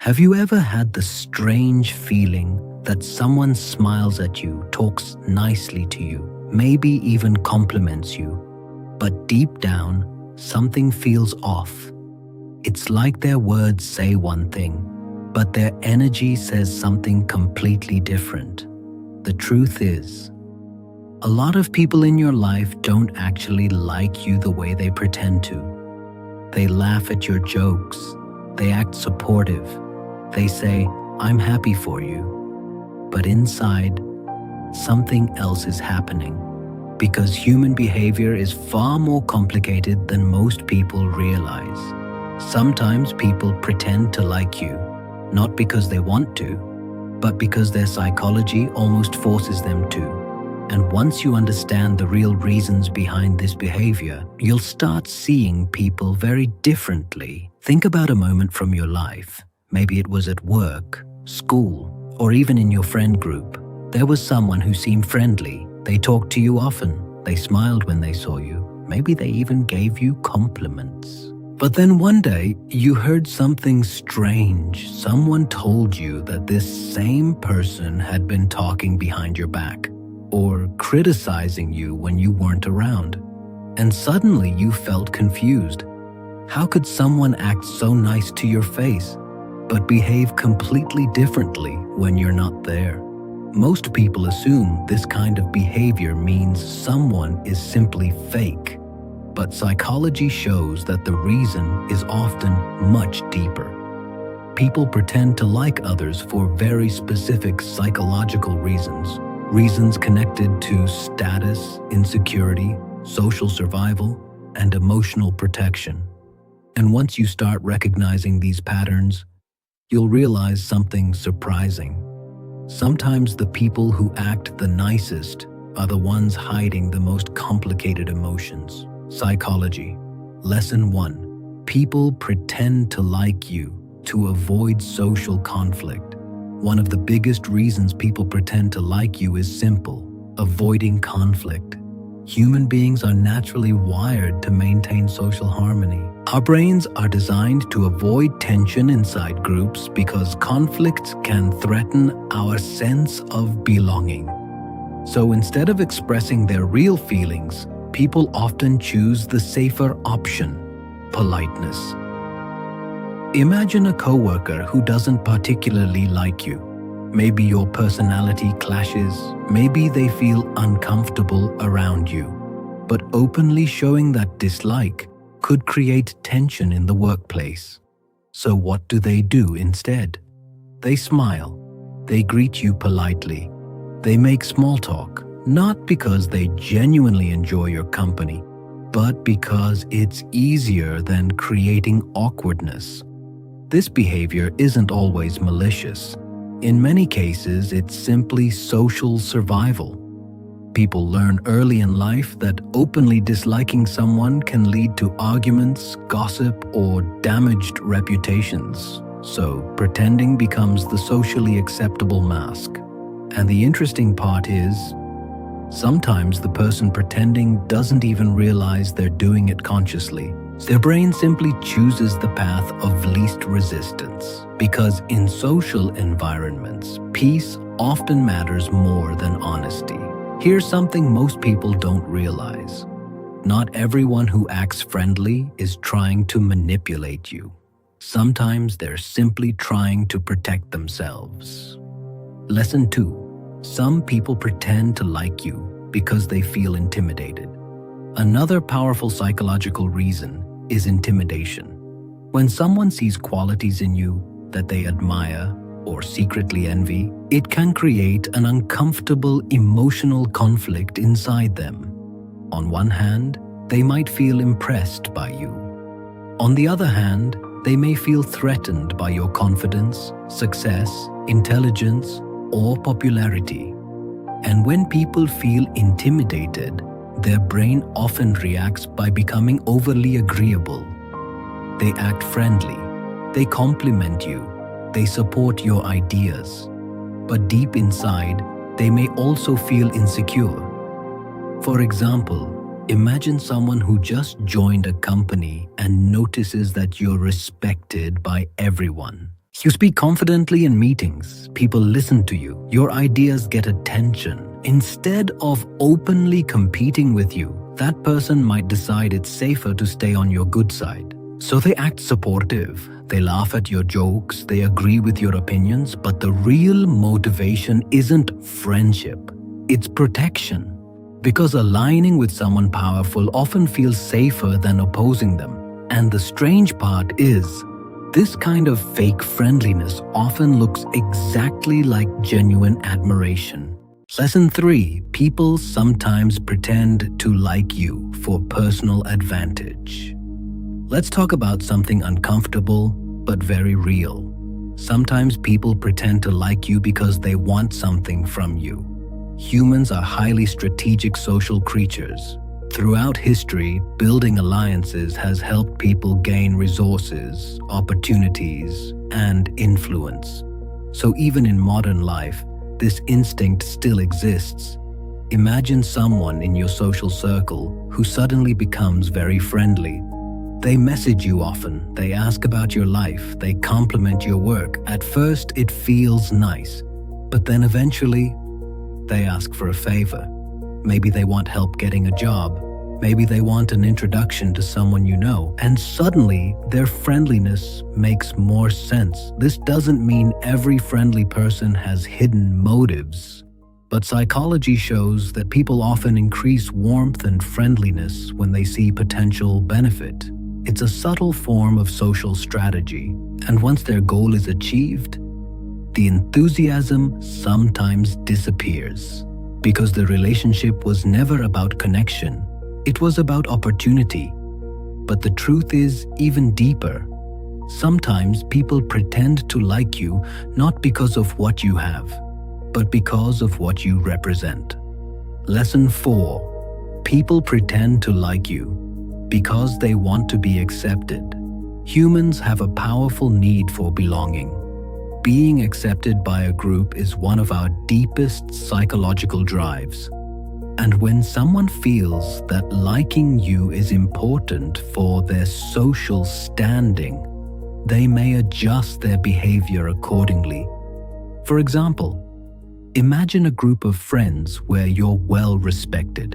Have you ever had the strange feeling that someone smiles at you, talks nicely to you, maybe even compliments you, but deep down, something feels off? It's like their words say one thing, but their energy says something completely different. The truth is, a lot of people in your life don't actually like you the way they pretend to. They laugh at your jokes. They act supportive. They say, "I'm happy for you." But inside, something else is happening, because human behavior is far more complicated than most people realize. Sometimes people pretend to like you, not because they want to, but because their psychology almost forces them to. And once you understand the real reasons behind this behavior, you'll start seeing people very differently. Think about a moment from your life. Maybe it was at work, school, or even in your friend group. There was someone who seemed friendly. They talked to you often. They smiled when they saw you. Maybe they even gave you compliments. But then one day, you heard something strange. Someone told you that this same person had been talking behind your back, or criticizing you when you weren't around. And suddenly you felt confused. How could someone act so nice to your face, but behave completely differently when you're not there? Most people assume this kind of behavior means someone is simply fake. But psychology shows that the reason is often much deeper. People pretend to like others for very specific psychological reasons. Reasons connected to status, insecurity, social survival, and emotional protection. And once you start recognizing these patterns, you'll realize something surprising. Sometimes the people who act the nicest are the ones hiding the most complicated emotions. Psychology. Lesson 1. People pretend to like you to avoid social conflict. One of the biggest reasons people pretend to like you is simple: avoiding conflict. Human beings are naturally wired to maintain social harmony. Our brains are designed to avoid tension inside groups because conflicts can threaten our sense of belonging. So instead of expressing their real feelings, people often choose the safer option: politeness. Imagine a coworker who doesn't particularly like you. Maybe your personality clashes, maybe they feel uncomfortable around you. But openly showing that dislike could create tension in the workplace. So what do they do instead? They smile. They greet you politely. They make small talk, not because they genuinely enjoy your company, but because it's easier than creating awkwardness. This behavior isn't always malicious. In many cases, it's simply social survival. People learn early in life that openly disliking someone can lead to arguments, gossip, or damaged reputations. So, pretending becomes the socially acceptable mask. And the interesting part is, sometimes the person pretending doesn't even realize they're doing it consciously. Their brain simply chooses the path of least resistance. Because in social environments, peace often matters more than honesty. Here's something most people don't realize. Not everyone who acts friendly is trying to manipulate you. Sometimes they're simply trying to protect themselves. Lesson 2. Some people pretend to like you because they feel intimidated. Another powerful psychological reason is intimidation. When someone sees qualities in you that they admire or secretly envy, it can create an uncomfortable emotional conflict inside them. On one hand, they might feel impressed by you. On the other hand, they may feel threatened by your confidence, success, intelligence, or popularity. And when people feel intimidated, their brain often reacts by becoming overly agreeable. They act friendly, they compliment you, they support your ideas. But deep inside, they may also feel insecure. For example, imagine someone who just joined a company and notices that you're respected by everyone. You speak confidently in meetings, people listen to you, your ideas get attention. Instead of openly competing with you, that person might decide it's safer to stay on your good side. So they act supportive, they laugh at your jokes, they agree with your opinions, but the real motivation isn't friendship, it's protection. Because aligning with someone powerful often feels safer than opposing them. And the strange part is, this kind of fake friendliness often looks exactly like genuine admiration. Lesson 3. People sometimes pretend to like you for personal advantage. Let's talk about something uncomfortable but very real. Sometimes people pretend to like you because they want something from you. Humans are highly strategic social creatures. Throughout history, building alliances has helped people gain resources, opportunities, and influence. So even in modern life, this instinct still exists. Imagine someone in your social circle who suddenly becomes very friendly. They message you often, they ask about your life, they compliment your work. At first, it feels nice, but then eventually, they ask for a favor. Maybe they want help getting a job. Maybe they want an introduction to someone you know. And suddenly, their friendliness makes more sense. This doesn't mean every friendly person has hidden motives. But psychology shows that people often increase warmth and friendliness when they see potential benefit. It's a subtle form of social strategy. And once their goal is achieved, the enthusiasm sometimes disappears. Because the relationship was never about connection, it was about opportunity. But the truth is even deeper. Sometimes people pretend to like you not because of what you have, but because of what you represent. Lesson 4. People pretend to like you because they want to be accepted. Humans have a powerful need for belonging. Being accepted by a group is one of our deepest psychological drives. And when someone feels that liking you is important for their social standing, they may adjust their behavior accordingly. For example, imagine a group of friends where you're well respected.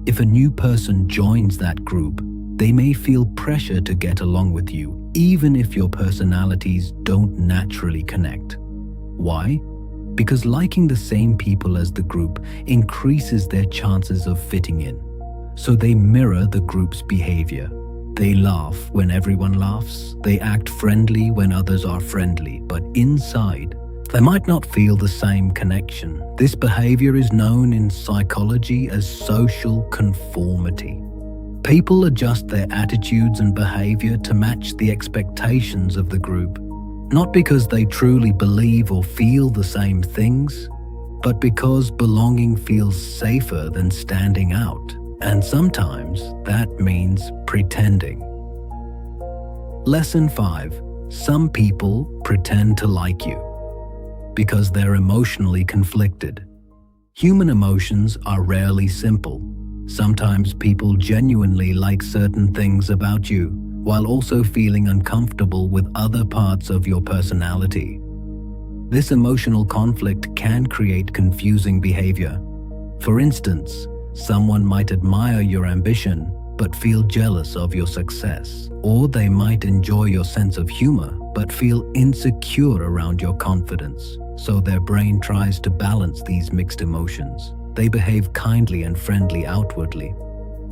If a new person joins that group, they may feel pressure to get along with you, even if your personalities don't naturally connect. Why? Because liking the same people as the group increases their chances of fitting in. So they mirror the group's behavior. They laugh when everyone laughs. They act friendly when others are friendly. But inside, they might not feel the same connection. This behavior is known in psychology as social conformity. People adjust their attitudes and behavior to match the expectations of the group. Not because they truly believe or feel the same things, but because belonging feels safer than standing out. And sometimes that means pretending. Lesson 5. Some people pretend to like you because they're emotionally conflicted. Human emotions are rarely simple. Sometimes people genuinely like certain things about you, while also feeling uncomfortable with other parts of your personality. This emotional conflict can create confusing behavior. For instance, someone might admire your ambition but feel jealous of your success, or they might enjoy your sense of humor but feel insecure around your confidence. So their brain tries to balance these mixed emotions. They behave kindly and friendly outwardly,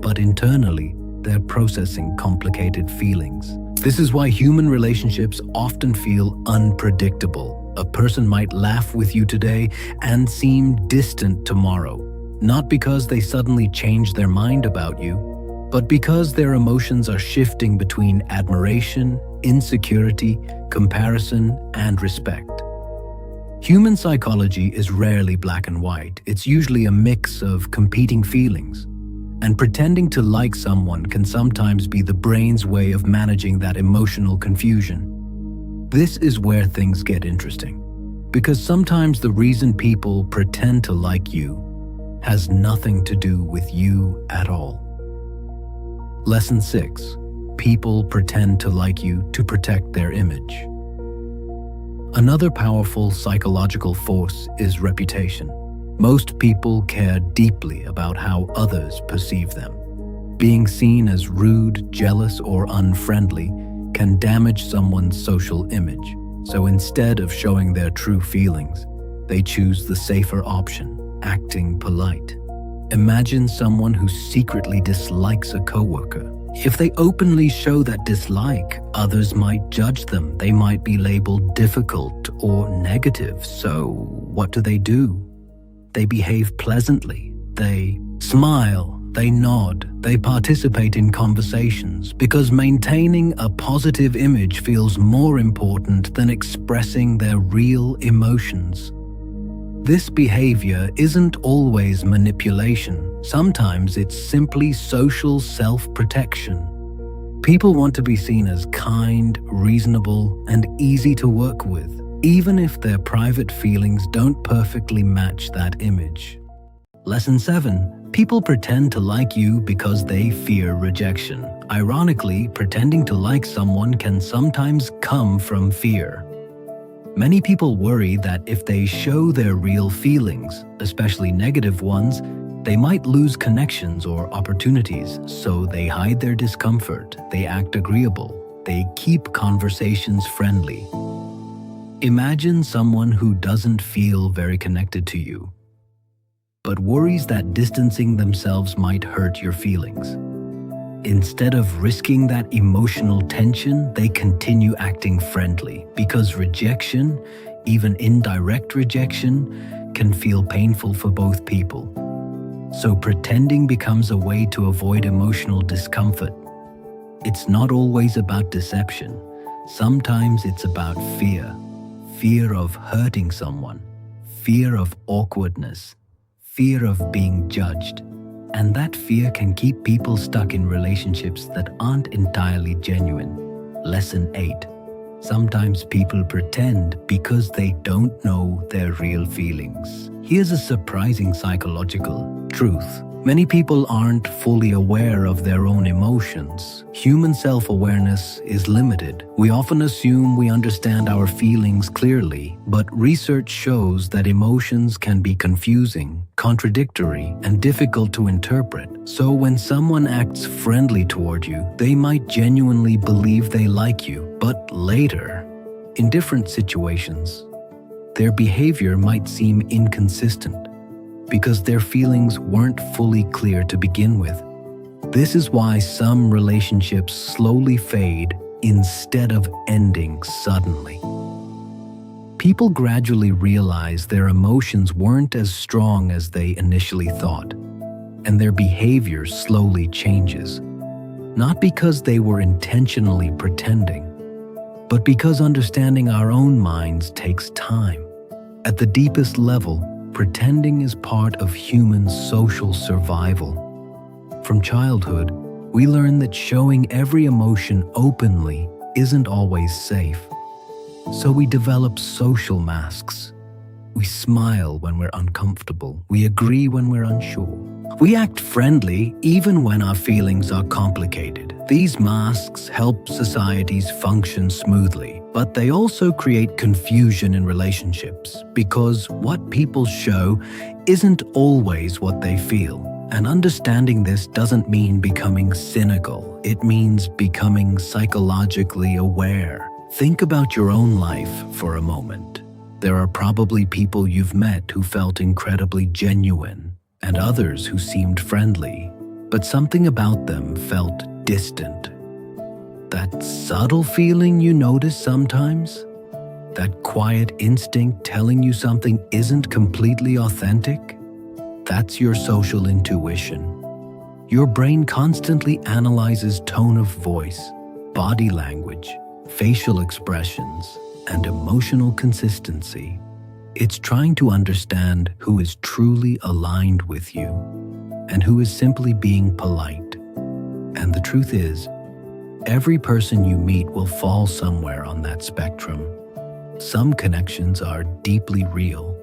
but internally, they're processing complicated feelings. This is why human relationships often feel unpredictable. A person might laugh with you today and seem distant tomorrow, not because they suddenly changed their mind about you, but because their emotions are shifting between admiration, insecurity, comparison, and respect. Human psychology is rarely black and white. It's usually a mix of competing feelings. And pretending to like someone can sometimes be the brain's way of managing that emotional confusion. This is where things get interesting, because sometimes the reason people pretend to like you has nothing to do with you at all. Lesson 6. People pretend to like you to protect their image. Another powerful psychological force is reputation. Most people care deeply about how others perceive them. Being seen as rude, jealous, or unfriendly can damage someone's social image. So instead of showing their true feelings, they choose the safer option, acting polite. Imagine someone who secretly dislikes a coworker. If they openly show that dislike, others might judge them. They might be labeled difficult or negative. So what do? They behave pleasantly. They smile. They nod. They participate in conversations because maintaining a positive image feels more important than expressing their real emotions. This behavior isn't always manipulation. Sometimes it's simply social self-protection. People want to be seen as kind, reasonable, and easy to work with, even if their private feelings don't perfectly match that image. Lesson 7. People pretend to like you because they fear rejection. Ironically, pretending to like someone can sometimes come from fear. Many people worry that if they show their real feelings, especially negative ones, they might lose connections or opportunities, so they hide their discomfort, they act agreeable, they keep conversations friendly. Imagine someone who doesn't feel very connected to you, but worries that distancing themselves might hurt your feelings. Instead of risking that emotional tension, they continue acting friendly because rejection, even indirect rejection, can feel painful for both people. So pretending becomes a way to avoid emotional discomfort. It's not always about deception. Sometimes it's about fear. Fear of hurting someone, fear of awkwardness, fear of being judged. And that fear can keep people stuck in relationships that aren't entirely genuine. Lesson 8. Sometimes people pretend because they don't know their real feelings. Here's a surprising psychological truth. Many people aren't fully aware of their own emotions. Human self-awareness is limited. We often assume we understand our feelings clearly, but research shows that emotions can be confusing, contradictory, and difficult to interpret. So when someone acts friendly toward you, they might genuinely believe they like you, but later, in different situations, their behavior might seem inconsistent because their feelings weren't fully clear to begin with. This is why some relationships slowly fade instead of ending suddenly. People gradually realize their emotions weren't as strong as they initially thought, and their behavior slowly changes. Not because they were intentionally pretending, but because understanding our own minds takes time. At the deepest level, pretending is part of human social survival. From childhood, we learn that showing every emotion openly isn't always safe. So we develop social masks. We smile when we're uncomfortable. We agree when we're unsure. We act friendly even when our feelings are complicated. These masks help societies function smoothly, but they also create confusion in relationships because what people show isn't always what they feel. And understanding this doesn't mean becoming cynical. It means becoming psychologically aware. Think about your own life for a moment. There are probably people you've met who felt incredibly genuine, and others who seemed friendly, but something about them felt distant. That subtle feeling you notice sometimes? That quiet instinct telling you something isn't completely authentic? That's your social intuition. Your brain constantly analyzes tone of voice, body language, facial expressions, and emotional consistency. It's trying to understand who is truly aligned with you and who is simply being polite. And the truth is, every person you meet will fall somewhere on that spectrum. Some connections are deeply real.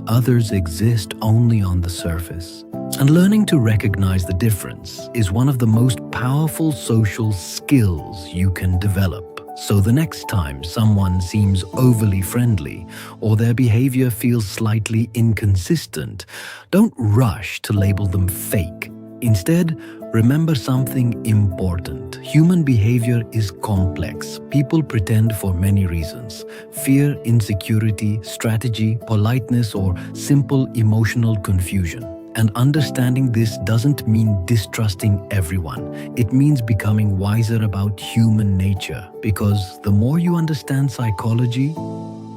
Others exist only on the surface. And learning to recognize the difference is one of the most powerful social skills you can develop. So the next time someone seems overly friendly or their behavior feels slightly inconsistent, don't rush to label them fake. Instead, remember something important. Human behavior is complex. People pretend for many reasons: fear, insecurity, strategy, politeness, or simple emotional confusion. And understanding this doesn't mean distrusting everyone. It means becoming wiser about human nature. Because the more you understand psychology,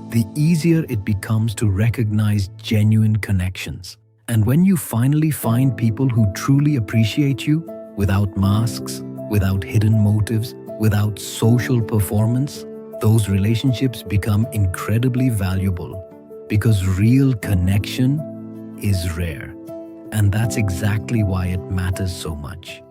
the easier it becomes to recognize genuine connections. And when you finally find people who truly appreciate you, without masks, without hidden motives, without social performance, those relationships become incredibly valuable. Because real connection is rare. And that's exactly why it matters so much.